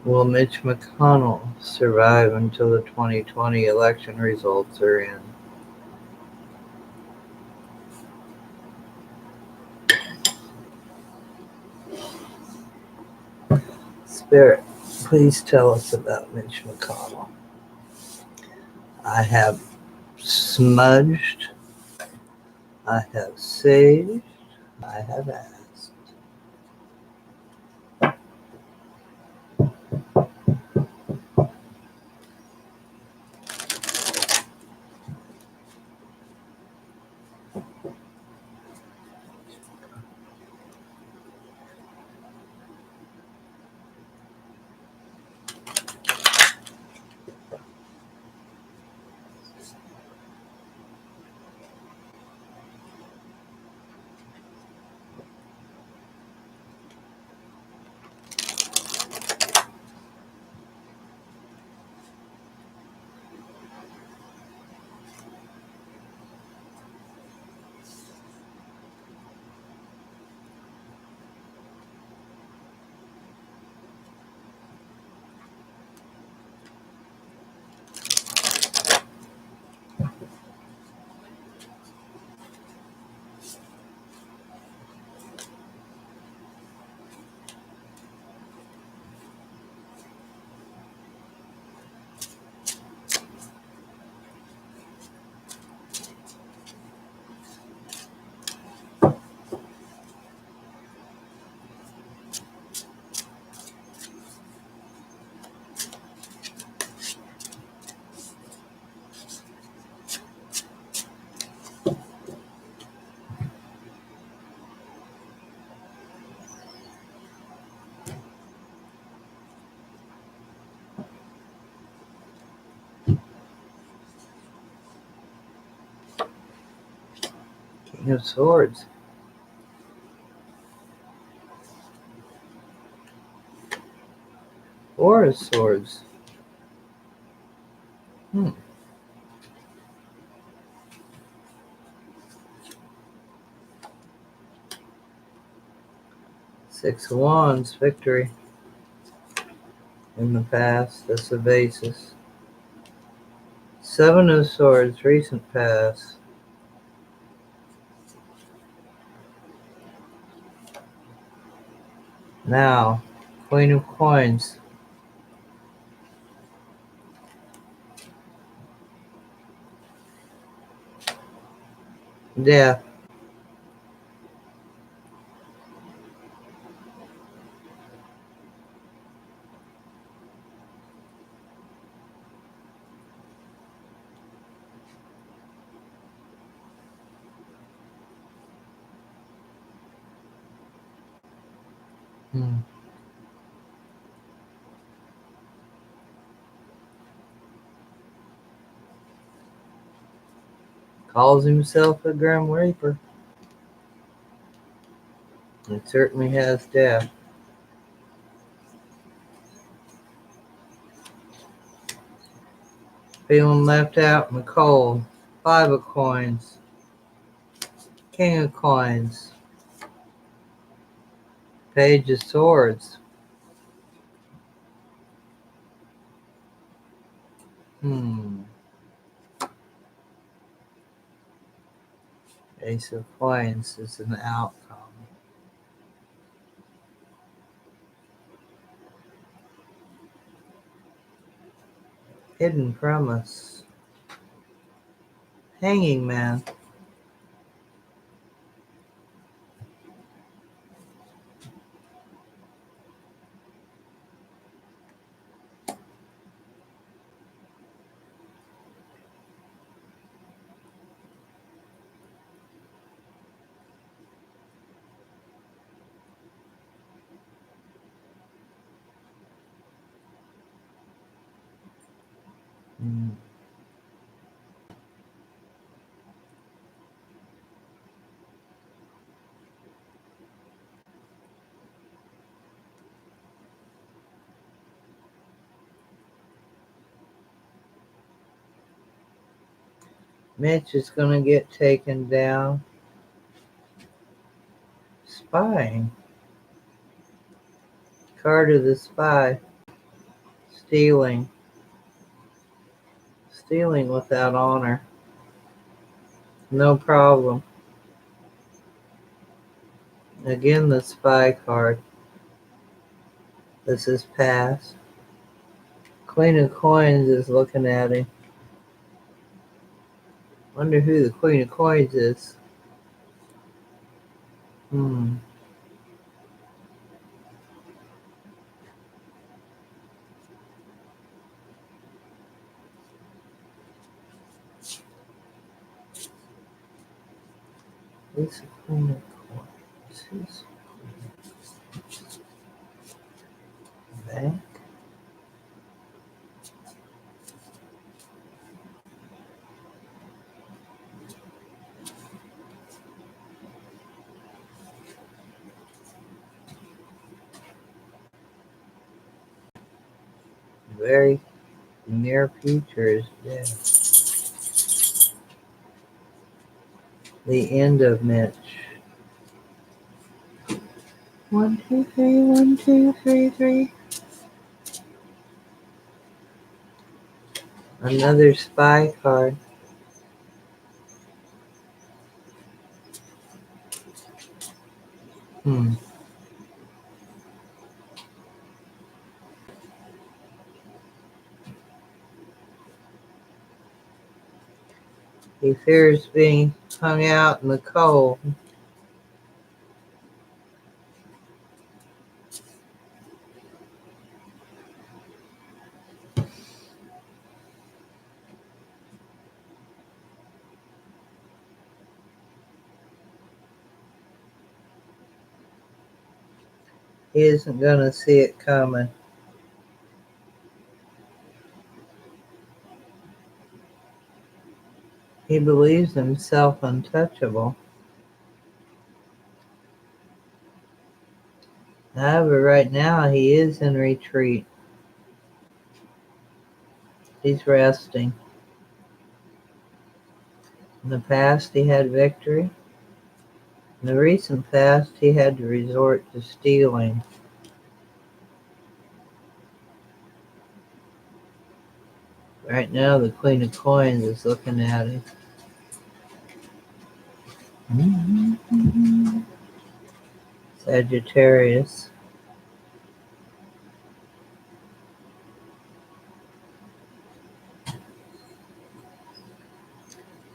Will Mitch McConnell survive until the 2020 election results are in? Spirit, please tell us about Mitch McConnell. I have smudged, I have saged, I have asked. King of Swords. Four of Swords. 6 of Wands, victory. In the past, that's the basis. 7 of Swords, recent past. Now, Queen of Coins. Death. Calls himself a Grim Reaper. It certainly has death. Feeling left out in the cold. 5 of Coins. King of Coins. Page of Swords. Ace of Coins is an outcome. Hidden from us. Hanging Man. Mitch is going to get taken down. Spying. Card of the Spy. Stealing. Stealing without honor. No problem. Again, the spy card. This is past. Queen of Coins is looking at him. Wonder who the Queen of Coins is. Who's the Queen of Coins? Who's back? Very near future is dead. The end of Mitch. 1, 2, 3, 1, 2, 3, 3. Another spy card. He fears being hung out in the cold. He isn't going to see it coming. He believes himself untouchable. However, right now he is in retreat. He's resting. In the past, he had victory. In the recent past, he had to resort to stealing. Right now, the Queen of Coins is looking at him. Sagittarius.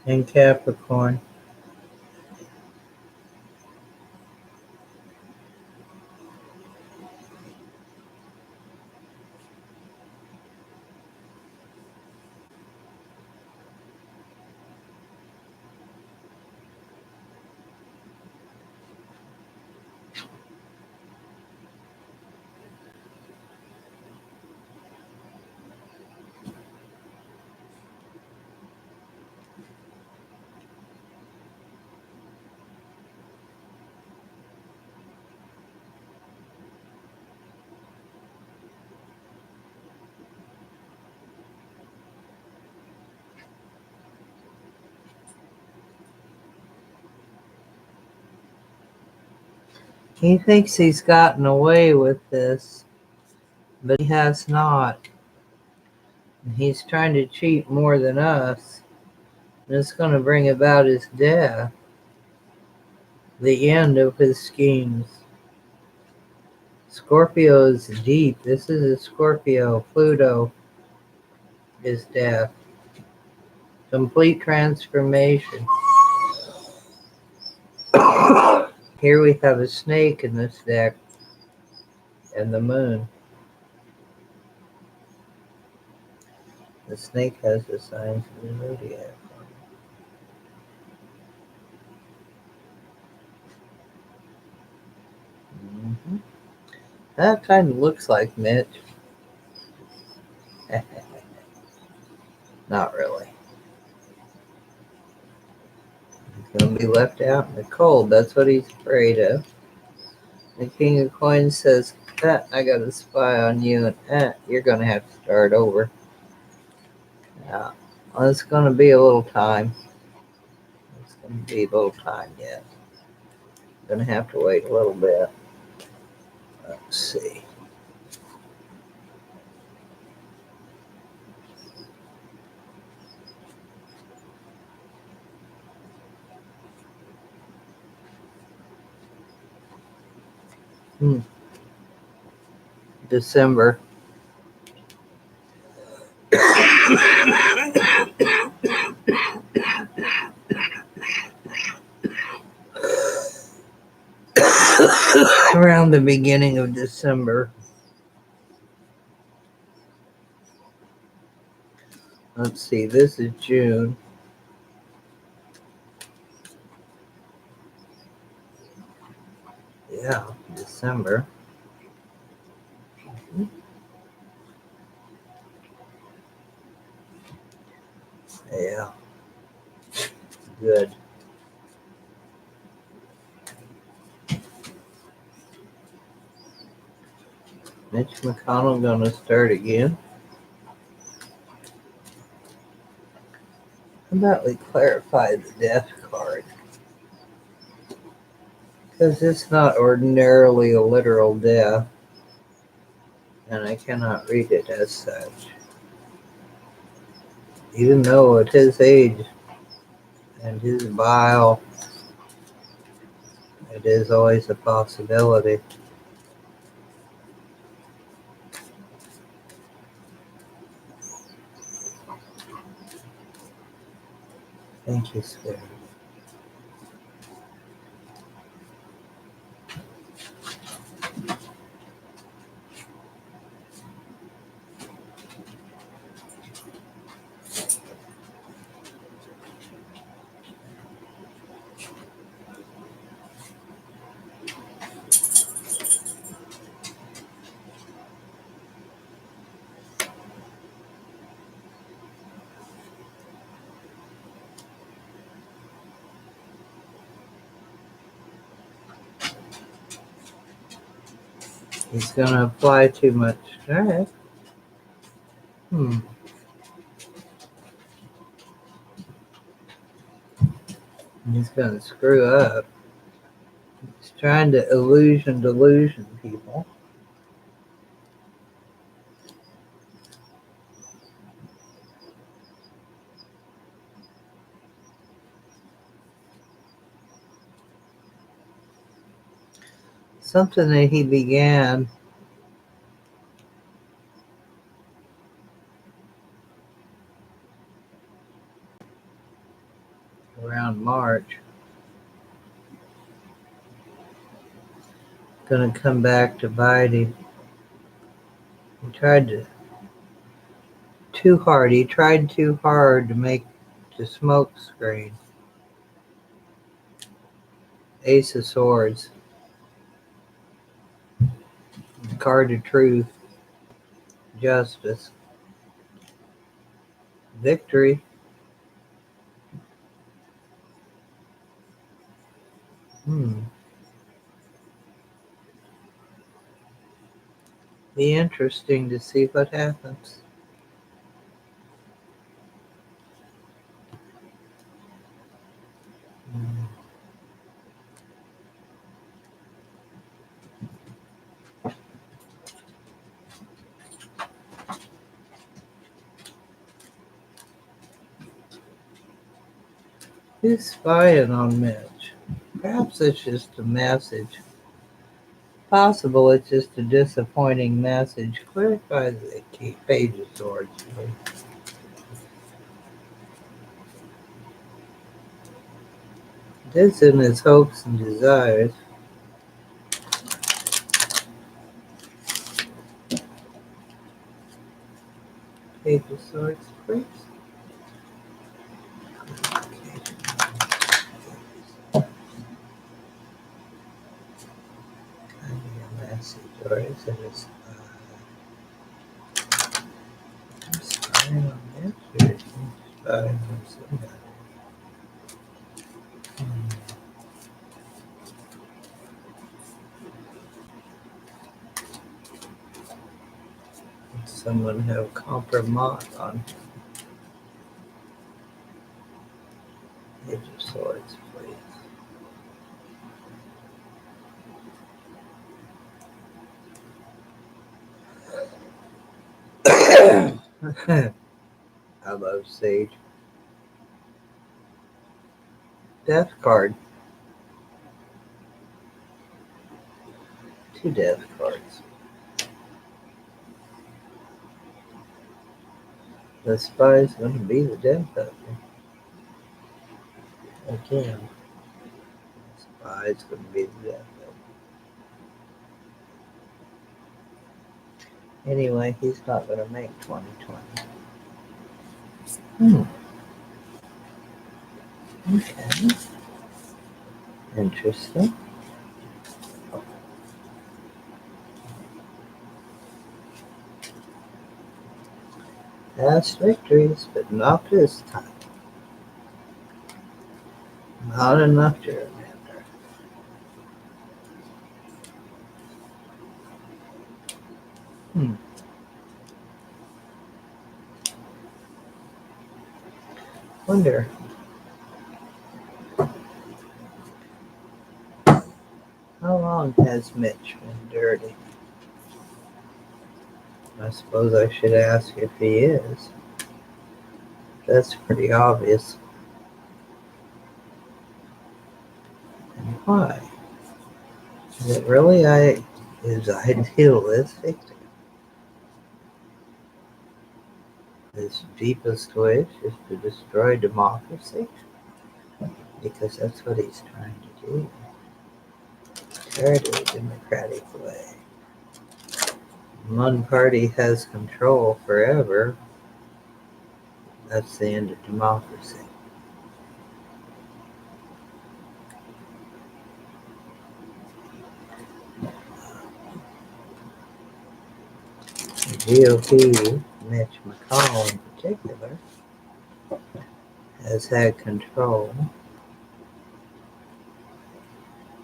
And Capricorn. He thinks he's gotten away with this, but he has not. He's trying to cheat more than us. And it's going to bring about his death. The end of his schemes. Scorpio is deep. This is a Scorpio. Pluto is death. Complete transformation. Here we have a snake in this deck. And the moon. The snake has the signs of the zodiac. That kind of looks like Mitch. Not really. He's going to be left out in the cold. That's what he's afraid of. The King of Coins says, I got a spy on you, and you're going to have to start over. Yeah. Well, it's going to be a little time. It's going to be a little time yet. Going to have to wait a little bit. Let's see. December. Around the beginning of December. Let's see, this is June. Yeah, December. Yeah, good. Mitch McConnell gonna start again. How about we clarify the death card? Because it's not ordinarily a literal death, and I cannot read it as such. Even though at his age and his bile, it is always a possibility. Thank you, Spirit. He's gonna apply too much. All right. He's gonna screw up. He's trying to delusion people. Something that he began around March. Gonna come back to bite him. He tried too hard. He tried too hard to make the smoke screen. Ace of Swords. Card of Truth. Justice. Victory. Be interesting to see what happens. Who's spying on Mitch? Perhaps it's just a message. Possible it's just a disappointing message. Clarify the key Page of Swords, please. This in his hopes and desires. Page of Swords, please. Message, or is it a spying on Mitch, or is he spying on somebody? Someone have compromise on Page of Swords, please. I love Sage. Death card. 2 death cards. The spy is going to be the death of you. Again, the spy is going to be the death of you. Anyway, he's not going to make 2020. Okay. Interesting. Past victories, but not this time. Not enough to remember. Wonder how long has Mitch been dirty? I suppose I should ask if he is. That's pretty obvious. And why? Is it really his idealistic? His deepest wish is to destroy democracy? Because that's what he's trying to do. Tear it a democratic way. One party has control forever. That's the end of democracy. The GOP, Mitch McConnell in particular, has had control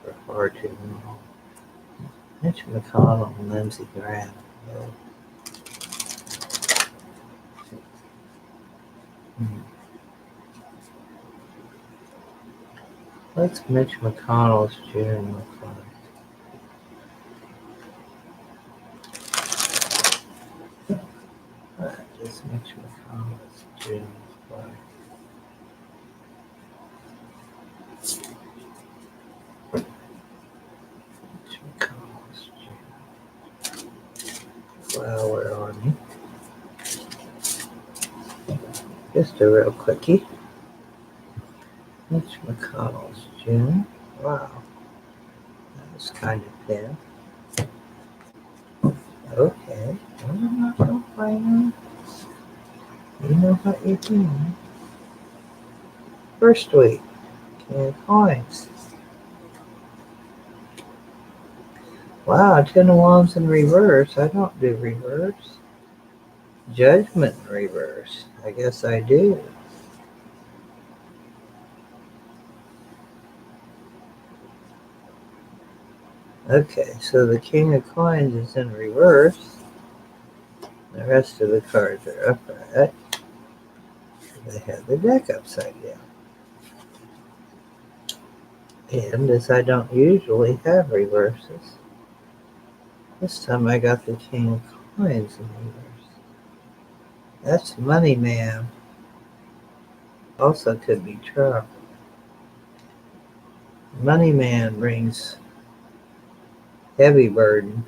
for far too long. Mitch McConnell and Lindsey Graham. What's Mitch McConnell's June look like? What does Mitch McConnell's June look like? Mitch McConnell's June. Well, where are we? Just a real quickie. Mitch McConnell's June. Wow. That was kind of thin. Okay. Well, I'm not going to blame you. You know what you're doing. First week. King of Coins. Wow, 10 of Wands in reverse. I don't do reverse. Judgment in reverse. I guess I do. Okay, so the King of Coins is in reverse. The rest of the cards are upright. They have the deck upside down. And as I don't usually have reverses, this time I got the King of Coins in reverse. That's Money Man. Also could be Trump. Money Man brings heavy burden.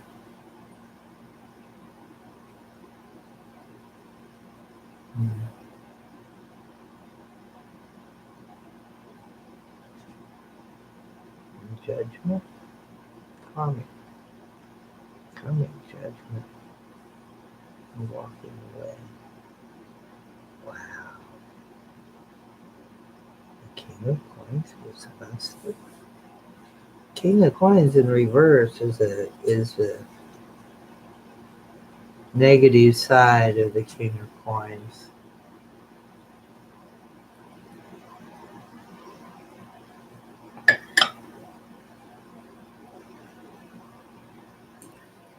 Judgment. Coming judgment. I'm walking away. Wow. The King of Coins was busted. King of Coins in reverse is a negative side of the King of Coins.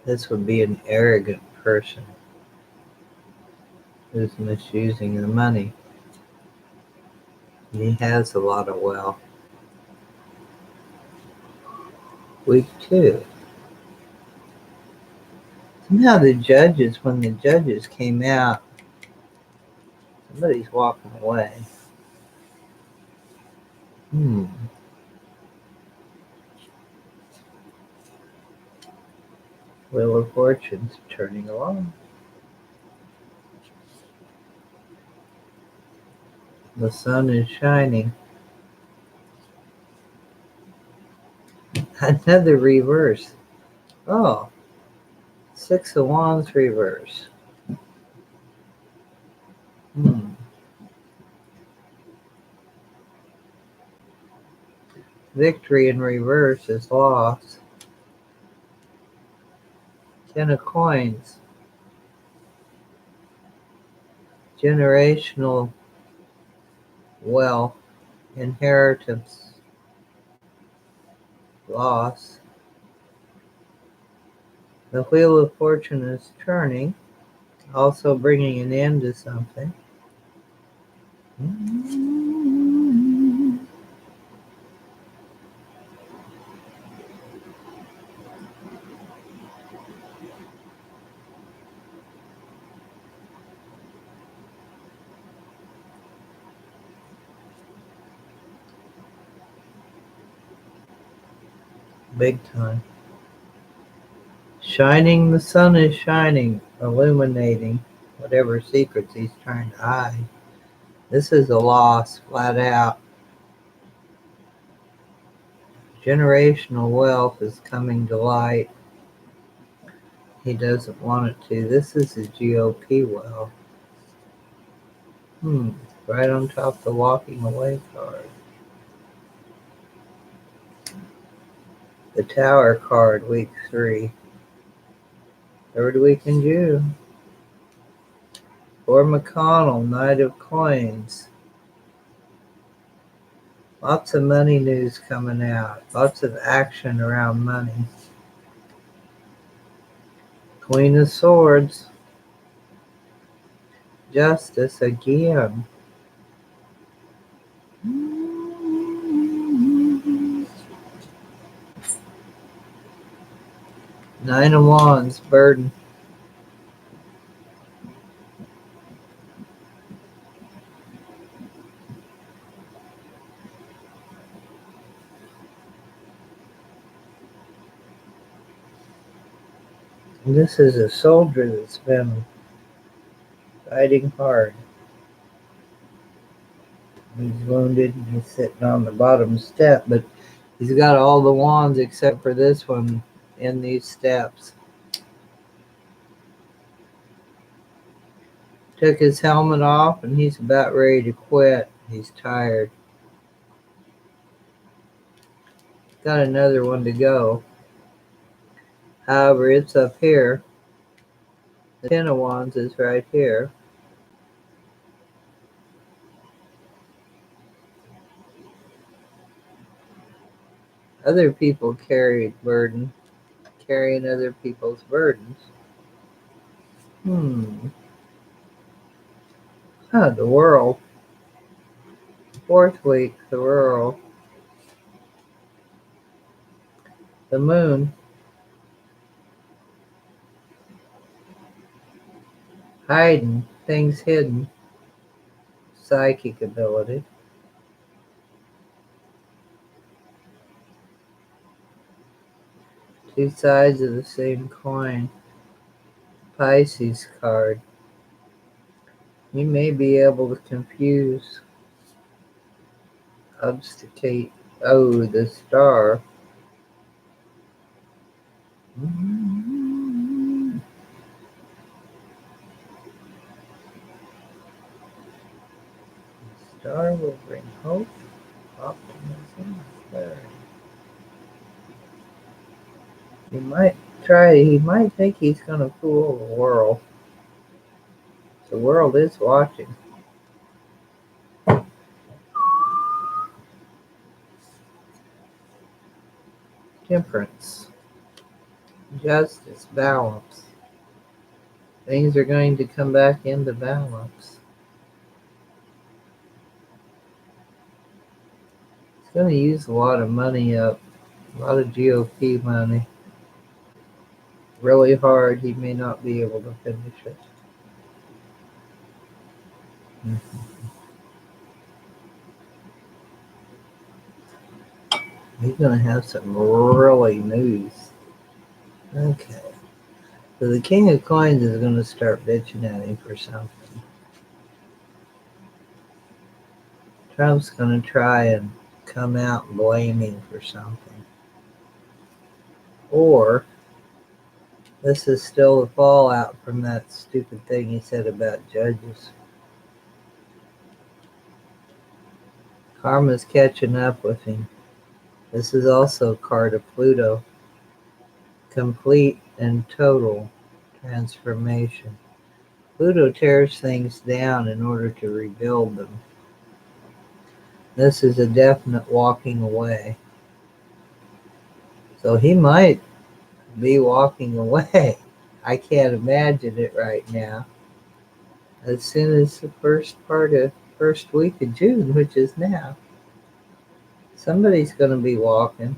This would be an arrogant person who's misusing the money. He has a lot of wealth. Week 2. Somehow when the judges came out, somebody's walking away. Wheel of Fortune's turning along. The sun is shining. Another reverse. Oh, Six of Wands reverse. Hmm. Victory in reverse is loss. Ten of Coins. Generational wealth. Inheritance. Loss. The Wheel of Fortune is turning, also bringing an end to something. Big time. Shining, the sun is shining, illuminating whatever secrets he's trying to hide. This is a loss, flat out. Generational wealth is coming to light. He doesn't want it to. This is his GOP wealth. Right on top of the walking away card. The Tower card, week 3. Third week in June. For McConnell, Knight of Coins. Lots of money news coming out. Lots of action around money. Queen of Swords. Justice again. Nine of Wands, burden. And this is a soldier that's been fighting hard. He's wounded and he's sitting on the bottom step, but he's got all the wands except for this one in these steps. Took his helmet off and he's about ready to quit. He's tired. Got another one to go. However, it's up here. The Ten of Wands is right here. Other people carry burden, carrying other people's burdens. The World. Fourth week, the World. The Moon. Hiding, things hidden. Psychic ability. Two sides of the same coin. Pisces card. You may be able to confuse, obfuscate. Oh, the Star. The Star will bring hope, optimism, clarity. He might think he's going to fool the world. The world is watching. Temperance. Justice, balance. Things are going to come back into balance. He's going to use a lot of money up, a lot of GOP money. Really hard, he may not be able to finish it. He's going to have some really news. Okay. So the King of Coins is going to start bitching at him for something. Trump's going to try and come out and blame him for something. Or this is still the fallout from that stupid thing he said about judges. Karma's catching up with him. This is also a card of Pluto. Complete and total transformation. Pluto tears things down in order to rebuild them. This is a definite walking away. So he might be walking away. I can't imagine it right now. As soon as the first week of June, which is now, somebody's going to be walking,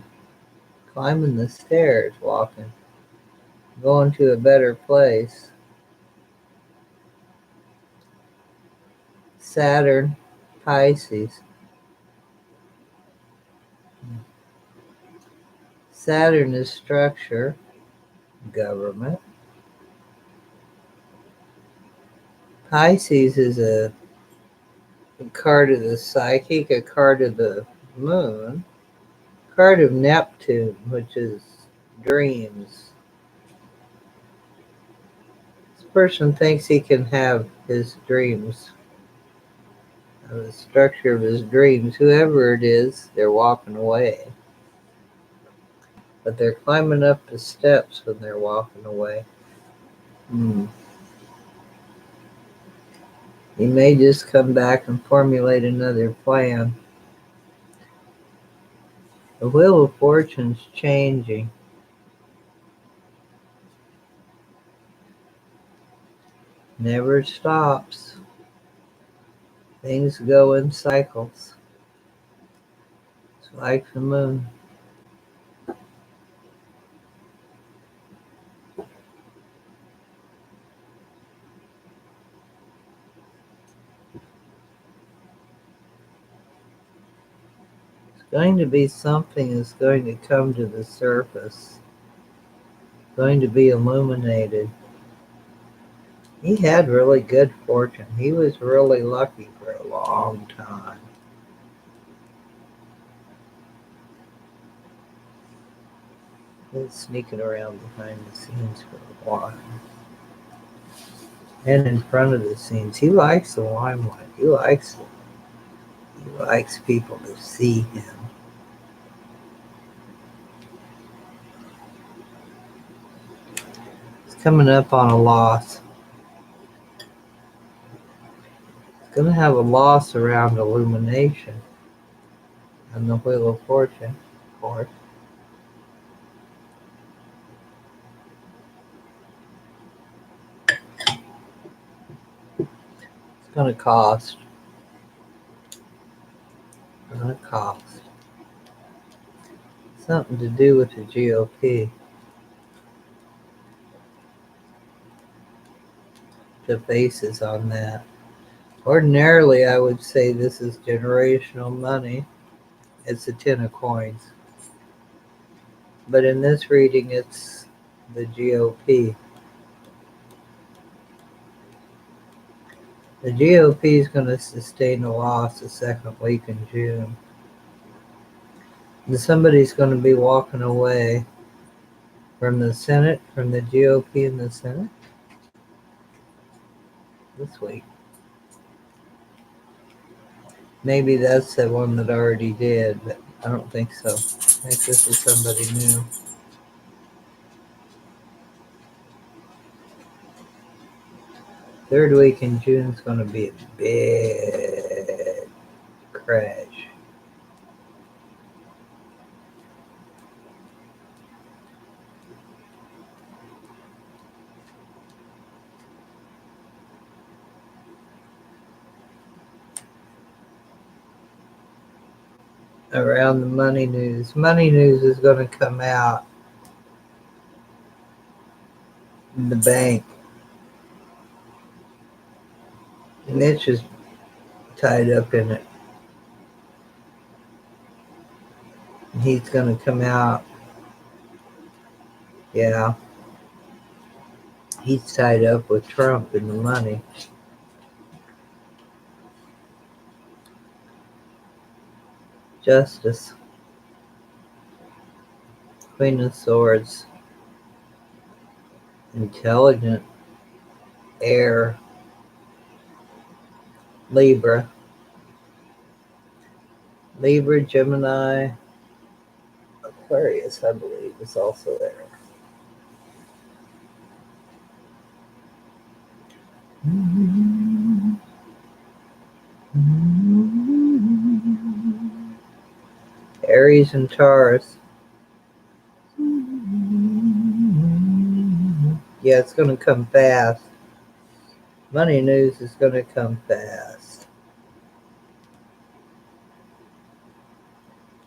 climbing the stairs, walking, going to a better place. Saturn, Pisces. Saturn is structure, government. Pisces is a card of the psychic, a card of the moon, card of Neptune, which is dreams. This person thinks he can have his dreams, the structure of his dreams. Whoever it is, they're walking away. But they're climbing up the steps when they're walking away. He may just come back and formulate another plan. The Wheel of Fortune's changing. Never stops. Things go in cycles. It's like the moon. It's going to be something that's going to come to the surface. Going to be illuminated. He had really good fortune. He was really lucky for a long time. He was sneaking around behind the scenes for a while. And in front of the scenes. He likes the limelight. He likes people to see him. He's coming up on a loss. He's going to have a loss around illumination and the Wheel of Fortune, of course. It's going to cost. Something to do with the GOP. The basis on that. Ordinarily, I would say this is generational money. It's a 10 of coins. But in this reading, it's the GOP. The GOP is going to sustain a loss the second week in June. And somebody's going to be walking away from the Senate, from the GOP in the Senate this week. Maybe that's the one that already did, but I don't think so. I think this is somebody new. Third week in June is going to be a big crash. Around the money news. Money news is going to come out in the bank. Mitch is tied up in it. He's going to come out. Yeah. He's tied up with Trump and the money. Justice. Queen of Swords. Intelligent. Air. Libra. Libra, Gemini, Aquarius, I believe, is also there. Aries and Taurus. Yeah, it's going to come fast. Money news is going to come fast.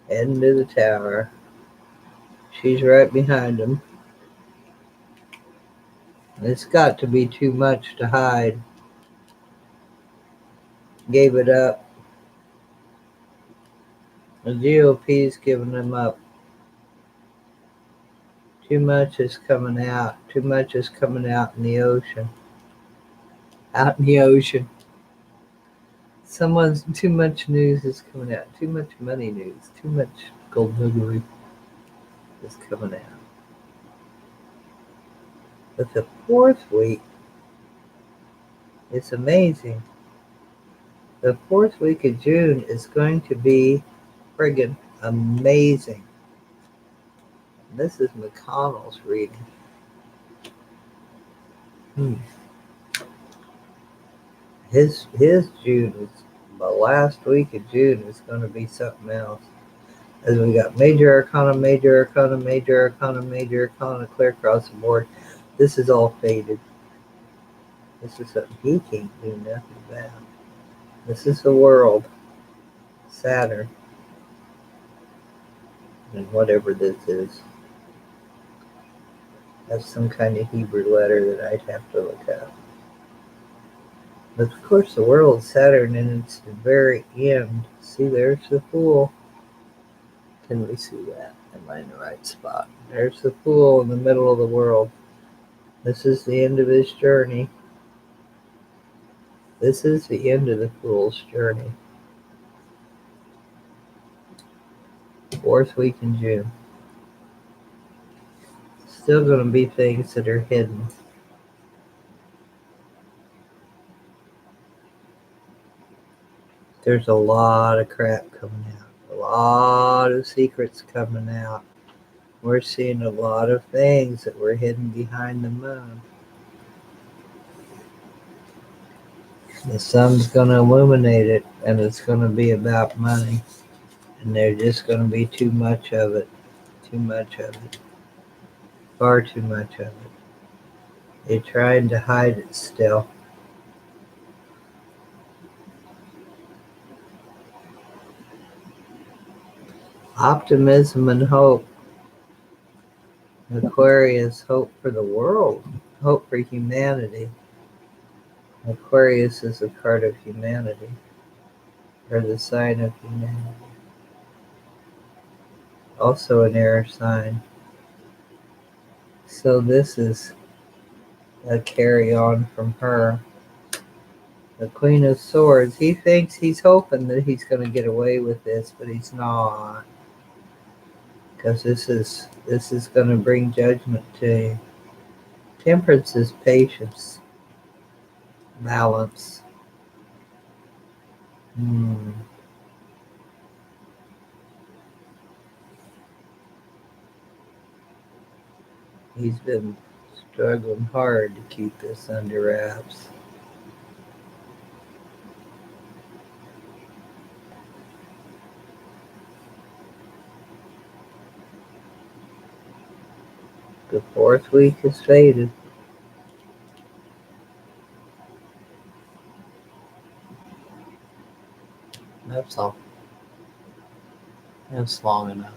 Heading to the tower. She's right behind him. It's got to be too much to hide. Gave it up. The GOP's giving them up. Too much is coming out. Too much is coming out in the ocean. Out in the ocean. Too much news is coming out. Too much money news. Too much golduggery is coming out. But the fourth week, it's amazing. The fourth week of June is going to be friggin' amazing. This is McConnell's reading. His June is the last week of June is going to be something else. As we got major arcana, major arcana, major arcana, major arcana, clear across the board. This is all faded. This is something he can't do nothing about. This is the world. Saturn. And whatever this is. That's some kind of Hebrew letter that I'd have to look up. But of course the world, Saturn, and it's the very end. See, there's the Fool. Can we see that? Am I in the right spot? There's the Fool in the middle of the world. This is the end of his journey. This is the end of the Fool's journey. Fourth week in June. Still going to be things that are hidden. There's a lot of crap coming out. A lot of secrets coming out. We're seeing a lot of things that were hidden behind the moon. The sun's going to illuminate it, and it's going to be about money. And there's just going to be too much of it. Too much of it. Far too much of it. They're trying to hide it still. Optimism and hope. Aquarius, hope for the world. Hope for humanity. Aquarius is a part of humanity. Or the sign of humanity. Also an air sign. So this is a carry on from her. The Queen of Swords. He thinks, he's hoping that he's going to get away with this, but he's not. Because this is going to bring judgment to you. Temperance is patience. Balance. He's been struggling hard to keep this under wraps. The fourth week is faded. That's all. That's long enough.